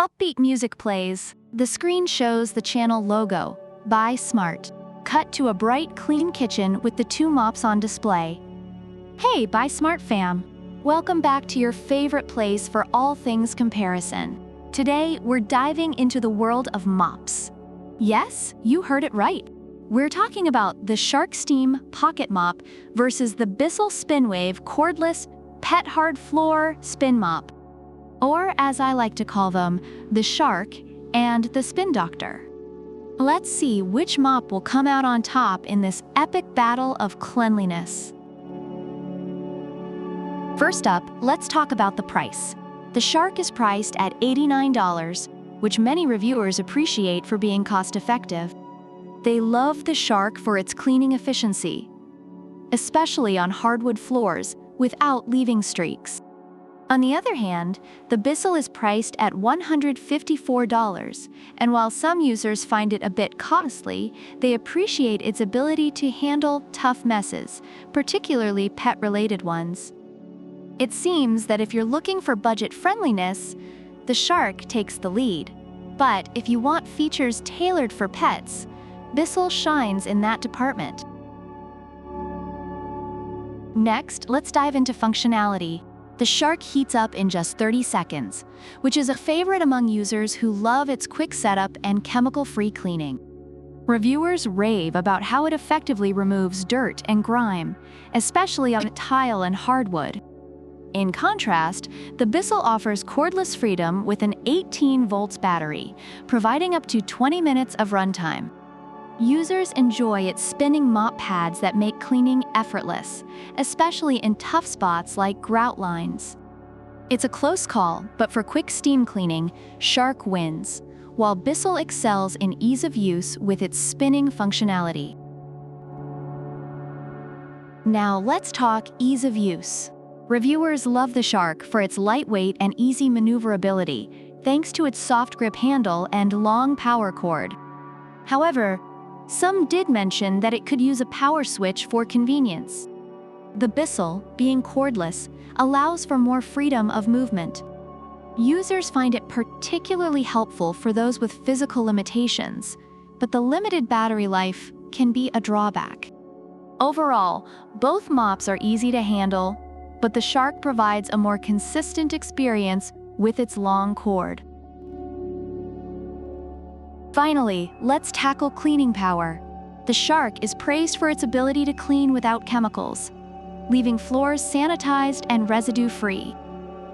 Upbeat music plays. The screen shows the channel logo, Buy Smart. Cut to a bright, clean kitchen with the two mops on display. Hey, Buy Smart fam! Welcome back to your favorite place for all things comparison. Today, we're diving into the world of mops. Yes, you heard it right. We're talking about the Shark Steam Pocket Mop versus the Bissell SpinWave Cordless Pet Hard Floor Spin Mop. Or, as I like to call them, the Shark and the Spin Doctor. Let's see which mop will come out on top in this epic battle of cleanliness. First up, let's talk about the price. The Shark is priced at $89, which many reviewers appreciate for being cost-effective. They love the Shark for its cleaning efficiency, especially on hardwood floors, without leaving streaks. On the other hand, the Bissell is priced at $154, and while some users find it a bit costly, they appreciate its ability to handle tough messes, particularly pet-related ones. It seems that if you're looking for budget friendliness, the Shark takes the lead. But if you want features tailored for pets, Bissell shines in that department. Next, let's dive into functionality. The Shark heats up in just 30 seconds, which is a favorite among users who love its quick setup and chemical-free cleaning. Reviewers rave about how it effectively removes dirt and grime, especially on tile and hardwood. In contrast, the Bissell offers cordless freedom with an 18-volt battery, providing up to 20 minutes of runtime. Users enjoy its spinning mop pads that make cleaning effortless, especially in tough spots like grout lines. It's a close call, but for quick steam cleaning, Shark wins, while Bissell excels in ease of use with its spinning functionality. Now let's talk ease of use. Reviewers love the Shark for its lightweight and easy maneuverability, thanks to its soft grip handle and long power cord. However, some did mention that it could use a power switch for convenience. The Bissell, being cordless, allows for more freedom of movement. Users find it particularly helpful for those with physical limitations, but the limited battery life can be a drawback. Overall, both mops are easy to handle, but the Shark provides a more consistent experience with its long cord. Finally, let's tackle cleaning power. The Shark is praised for its ability to clean without chemicals, leaving floors sanitized and residue-free.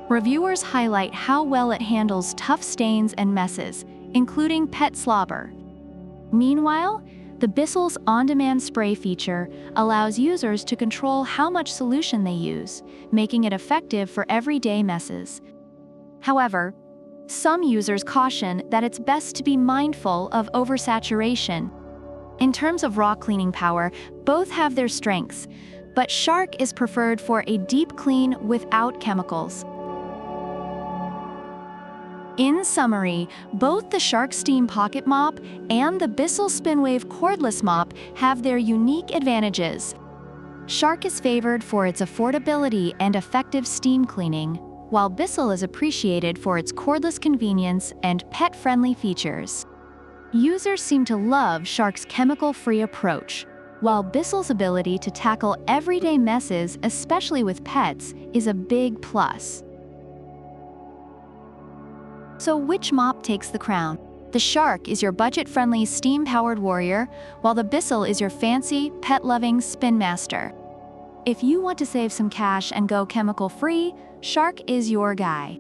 Reviewers highlight how well it handles tough stains and messes, including pet slobber. Meanwhile, the Bissell's on-demand spray feature allows users to control how much solution they use, making it effective for everyday messes. However, some users caution that it's best to be mindful of oversaturation. In terms of raw cleaning power, both have their strengths, but Shark is preferred for a deep clean without chemicals. In summary, both the Shark Steam Pocket Mop and the Bissell SpinWave Cordless Mop have their unique advantages. Shark is favored for its affordability and effective steam cleaning, while Bissell is appreciated for its cordless convenience and pet-friendly features. Users seem to love Shark's chemical-free approach, while Bissell's ability to tackle everyday messes, especially with pets, is a big plus. So which mop takes the crown? The Shark is your budget-friendly steam-powered warrior, while the Bissell is your fancy, pet-loving spin master. If you want to save some cash and go chemical-free, Shark is your guy.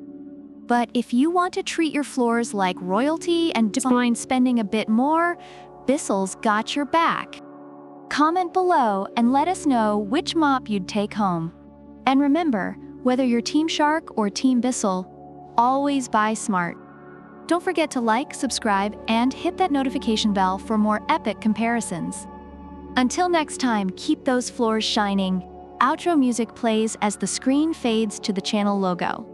But if you want to treat your floors like royalty and don't mind spending a bit more, Bissell's got your back. Comment below and let us know which mop you'd take home. And remember, whether you're Team Shark or Team Bissell, always buy smart. Don't forget to like, subscribe, and hit that notification bell for more epic comparisons. Until next time, keep those floors shining. Outro music plays as the screen fades to the channel logo.